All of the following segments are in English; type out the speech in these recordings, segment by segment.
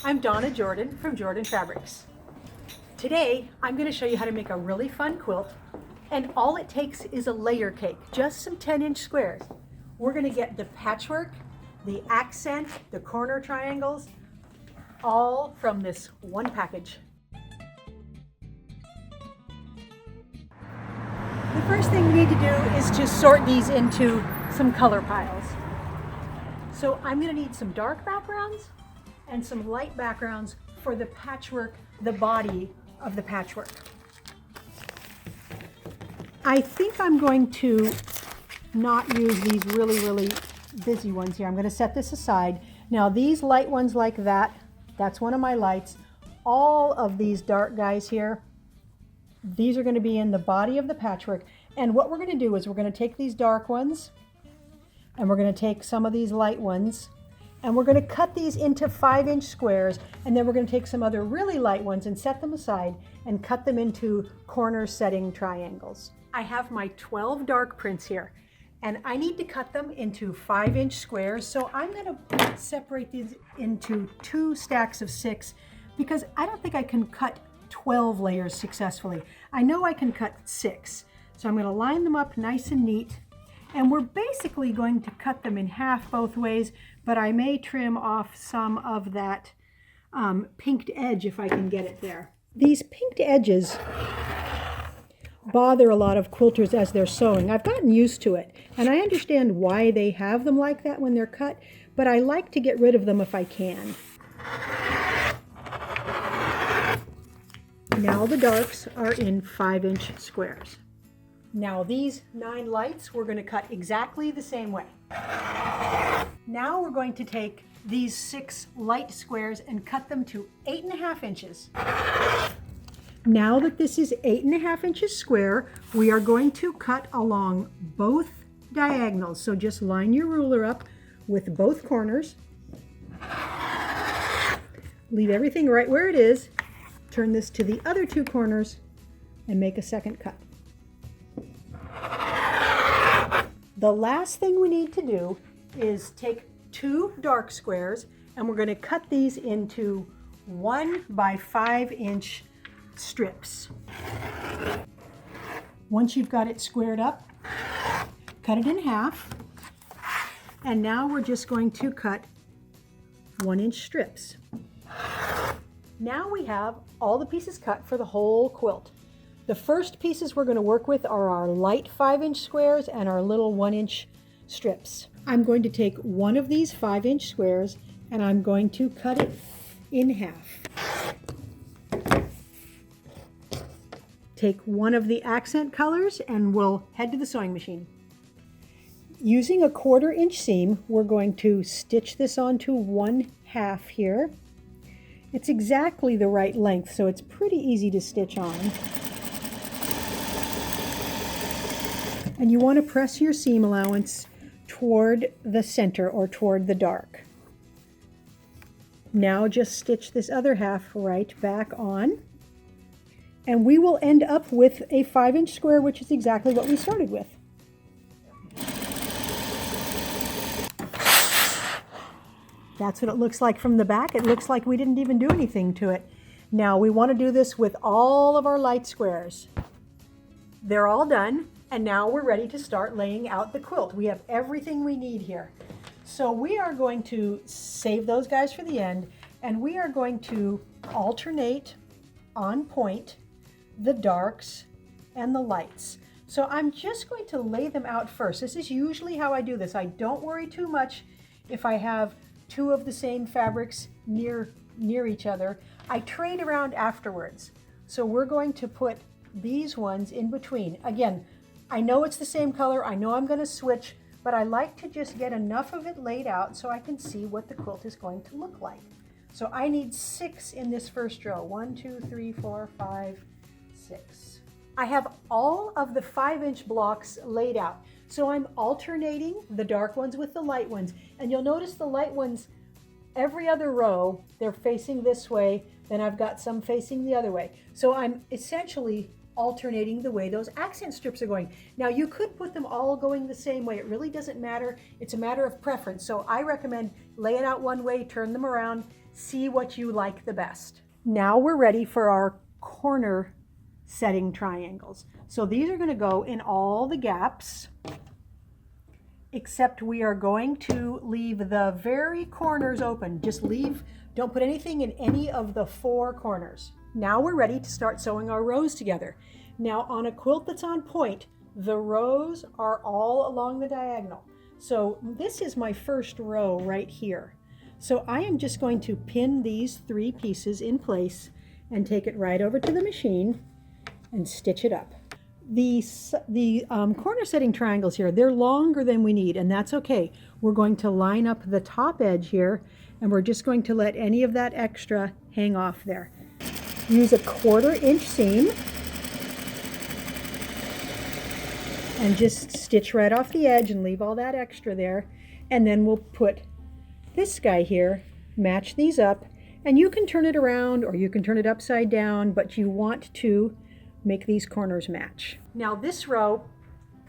I'm Donna Jordan from Jordan Fabrics. Today, I'm going to show you how to make a really fun quilt, and all it takes is a layer cake, just some 10-inch squares. We're going to get the patchwork, the accent, the corner triangles, all from this one package. The first thing we need to do is to sort these into some color piles. So I'm going to need some dark backgrounds and some light backgrounds for the patchwork, the body of the patchwork. I think I'm going to not use these really busy ones here. I'm going to set this aside. Now these light ones like that, that's one of my lights. All of these dark guys here, these are going to be in the body of the patchwork. And what we're going to do is we're going to take these dark ones and we're going to take some of these light ones and we're going to cut these into 5-inch squares, and then we're going to take some other really light ones and set them aside and cut them into corner setting triangles. I have my 12 dark prints here and I need to cut them into 5-inch squares. So I'm going to separate these into 2 stacks of 6 because I don't think I can cut 12 layers successfully. I know I can cut 6. So I'm going to line them up nice and neat. And we're basically going to cut them in half both ways, but I may trim off some of that pinked edge if I can get it there. These pinked edges bother a lot of quilters as they're sewing. I've gotten used to it, and I understand why they have them like that when they're cut, but I like to get rid of them if I can. Now the darks are in 5-inch squares. Now these 9 lights we're going to cut exactly the same way. Now we're going to take these 6 light squares and cut them to 8.5 inches. Now that this is 8.5 inches square, we are going to cut along both diagonals. So just line your ruler up with both corners. Leave everything right where it is. Turn this to the other 2 corners and make a second cut. The last thing we need to do is take 2 dark squares and we're going to cut these into 1 by 5-inch strips. Once you've got it squared up, cut it in half, and now we're just going to cut 1-inch strips. Now we have all the pieces cut for the whole quilt. The first pieces we're going to work with are our light 5-inch squares and our little 1-inch strips. I'm going to take one of these 5-inch squares and I'm going to cut it in half. Take one of the accent colors and we'll head to the sewing machine. Using a 1/4 inch seam, we're going to stitch this onto 1/2 here. It's exactly the right length, so it's pretty easy to stitch on. And you want to press your seam allowance toward the center or toward the dark. Now just stitch this other half right back on. And we will end up with a 5-inch square, which is exactly what we started with. That's what it looks like from the back. It looks like we didn't even do anything to it. Now we want to do this with all of our light squares. They're all done. And now we're ready to start laying out the quilt. We have everything we need here. So we are going to save those guys for the end, and we are going to alternate on point the darks and the lights. So I'm just going to lay them out first. This is usually how I do this. I don't worry too much if I have 2 of the same fabrics near each other. I trade around afterwards. So we're going to put these ones in between. Again, I know it's the same color, I know I'm going to switch, but I like to just get enough of it laid out so I can see what the quilt is going to look like. So I need 6 in this first row. 1, 2, 3, 4, 5, 6. I have all of the 5-inch blocks laid out. So I'm alternating the dark ones with the light ones. And you'll notice the light ones, every other row, they're facing this way, then I've got some facing the other way. So I'm essentially alternating the way those accent strips are going. Now you could put them all going the same way. It really doesn't matter. It's a matter of preference. So I recommend lay it out one way, turn them around, see what you like the best. Now we're ready for our corner setting triangles. So these are going to go in all the gaps, except we are going to leave the very corners open. Just leave, don't put anything in any of the 4 corners. Now we're ready to start sewing our rows together. Now on a quilt that's on point, the rows are all along the diagonal. So this is my first row right here. So I am just going to pin these 3 pieces in place and take it right over to the machine and stitch it up. The corner setting triangles here, they're longer than we need, and that's okay. We're going to line up the top edge here, and we're just going to let any of that extra hang off there. Use a 1/4 inch seam and just stitch right off the edge and leave all that extra there. And then we'll put this guy here, match these up, and you can turn it around or you can turn it upside down, but you want to make these corners match. Now this row,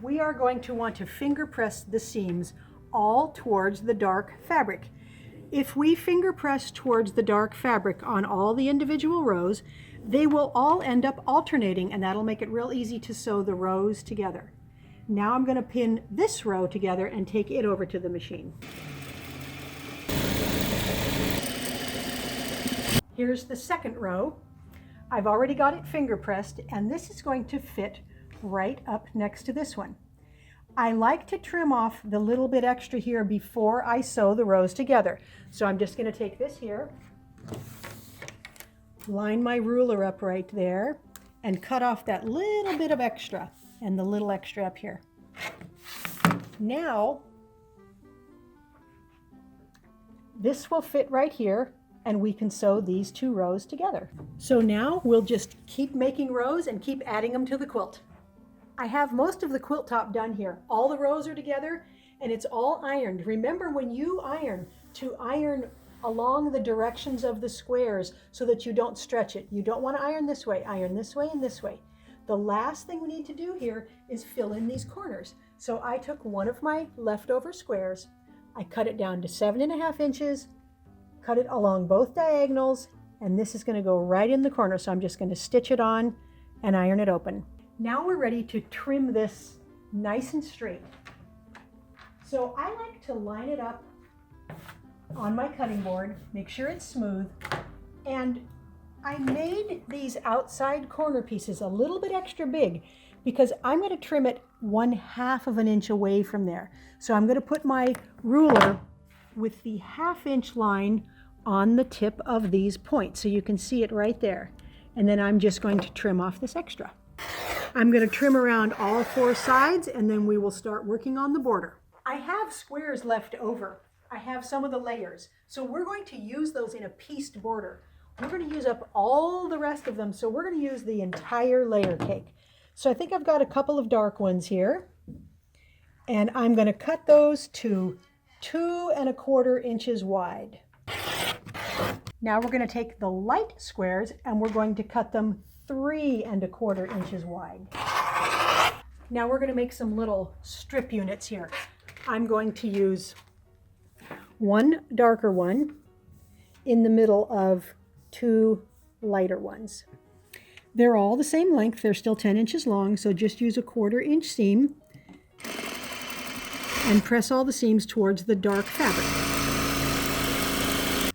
we are going to want to finger press the seams all towards the dark fabric. If we finger press towards the dark fabric on all the individual rows, they will all end up alternating, and that'll make it real easy to sew the rows together. Now I'm going to pin this row together and take it over to the machine. Here's the second row. I've already got it finger pressed, and this is going to fit right up next to this one. I like to trim off the little bit extra here before I sew the rows together. So I'm just going to take this here, line my ruler up right there, and cut off that little bit of extra and the little extra up here. Now, this will fit right here, and we can sew these 2 rows together. So now we'll just keep making rows and keep adding them to the quilt. I have most of the quilt top done here. All the rows are together and it's all ironed. Remember when you iron, to iron along the directions of the squares so that you don't stretch it. You don't want to iron this way and this way. The last thing we need to do here is fill in these corners. So I took one of my leftover squares, I cut it down to 7.5 inches, cut it along both diagonals, and this is going to go right in the corner. So I'm just going to stitch it on and iron it open. Now we're ready to trim this nice and straight. So I like to line it up on my cutting board, make sure it's smooth, and I made these outside corner pieces a little bit extra big because I'm going to trim it 1/2 of an inch away from there. So I'm going to put my ruler with the 1/2 inch line on the tip of these points so you can see it right there. And then I'm just going to trim off this extra. I'm going to trim around all 4 sides, and then we will start working on the border. I have squares left over. I have some of the layers. So we're going to use those in a pieced border. We're going to use up all the rest of them, so we're going to use the entire layer cake. So I think I've got a couple of dark ones here, and I'm going to cut those to 2¼ inches wide. Now we're going to take the light squares and we're going to cut them 3¼ inches wide. Now we're going to make some little strip units here. I'm going to use one darker one in the middle of 2 lighter ones. They're all the same length. They're still 10 inches long, so just use a 1/4 inch seam and press all the seams towards the dark fabric.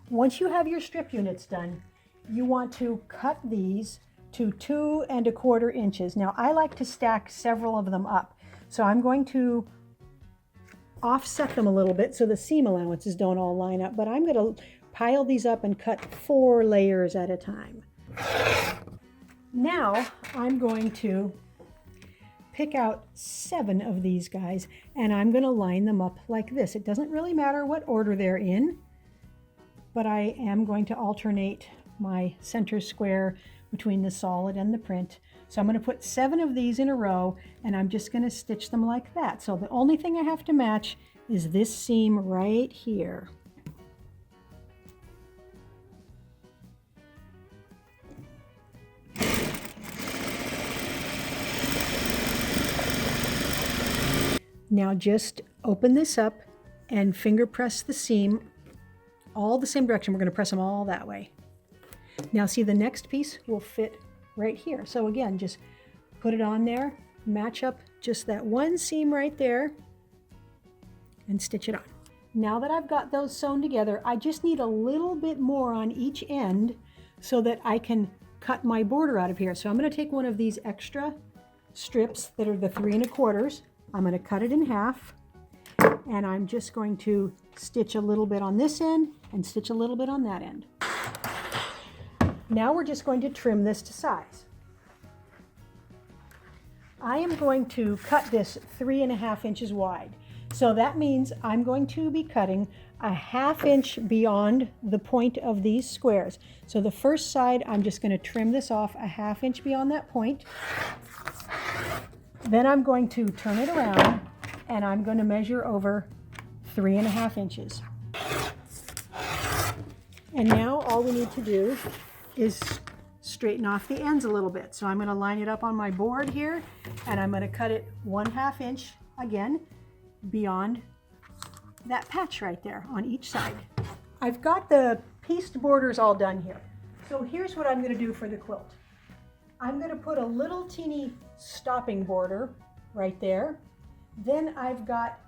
Once you have your strip units done, you want to cut these to 2¼ inches. Now I like to stack several of them up, so I'm going to offset them a little bit so the seam allowances don't all line up, but I'm going to pile these up and cut 4 layers at a time. Now I'm going to pick out 7 of these guys, and I'm going to line them up like this. It doesn't really matter what order they're in, but I am going to alternate my center square between the solid and the print. So I'm going to put 7 of these in a row, and I'm just going to stitch them like that. So the only thing I have to match is this seam right here. Now just open this up and finger press the seam all the same direction. We're going to press them all that way. Now see, the next piece will fit right here. So again, just put it on there, match up just that one seam right there, and stitch it on. Now that I've got those sewn together, I just need a little bit more on each end so that I can cut my border out of here. So I'm going to take one of these extra strips that are the 3 1/4. I'm going to cut it in half, and I'm just going to stitch a little bit on this end and stitch a little bit on that end. Now we're just going to trim this to size. I am going to cut this 3 1/2 inches wide. So that means I'm going to be cutting a 1/2 inch beyond the point of these squares. So the first side, I'm just going to trim this off a 1/2 inch beyond that point. Then I'm going to turn it around and I'm going to measure over 3 1/2 inches. And now all we need to do is straighten off the ends a little bit. So I'm going to line it up on my board here, and I'm going to cut it 1/2 inch again beyond that patch right there on each side. I've got the pieced borders all done here. So here's what I'm going to do for the quilt. I'm going to put a little teeny stopping border right there. Then I've got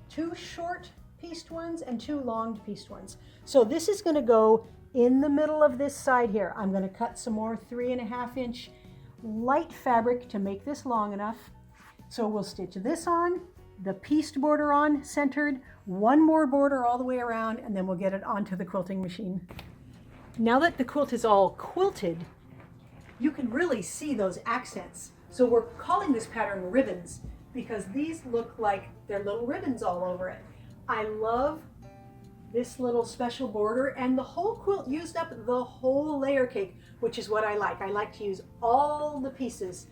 2 short pieced ones and 2 long pieced ones. So this is going to go in the middle of this side here. I'm going to cut some more 3 1/2 inch light fabric to make this long enough. So we'll stitch this on, the pieced border on, centered, one more border all the way around, and then we'll get it onto the quilting machine. Now that the quilt is all quilted, you can really see those accents. So we're calling this pattern ribbons because these look like they're little ribbons all over it. I love this little special border, and the whole quilt used up the whole layer cake, which is what I like. I like to use all the pieces.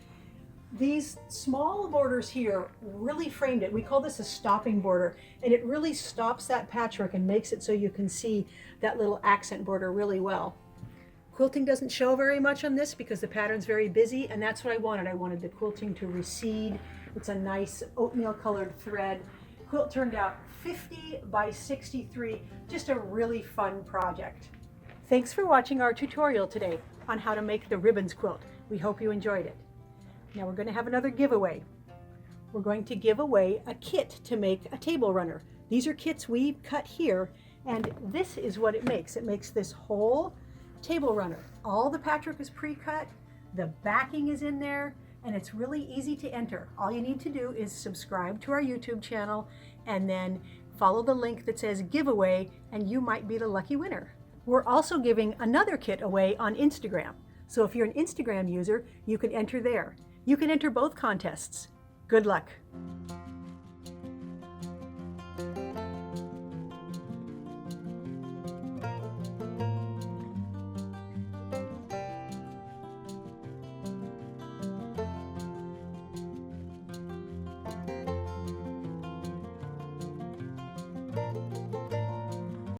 These small borders here really framed it. We call this a stopping border, and it really stops that patchwork and makes it so you can see that little accent border really well. Quilting doesn't show very much on this because the pattern's very busy, and that's what I wanted. I wanted the quilting to recede. It's a nice oatmeal colored thread. Quilt turned out 50 by 63, just a really fun project. Thanks for watching our tutorial today on how to make the ribbons quilt. We hope you enjoyed it. Now we're going to have another giveaway. We're going to give away a kit to make a table runner. These are kits we cut here, and this is what it makes. It makes this whole table runner. All the patchwork is pre-cut, the backing is in there, and it's really easy to enter. All you need to do is subscribe to our YouTube channel and then follow the link that says giveaway, and you might be the lucky winner. We're also giving another kit away on Instagram. So if you're an Instagram user, you can enter there. You can enter both contests. Good luck.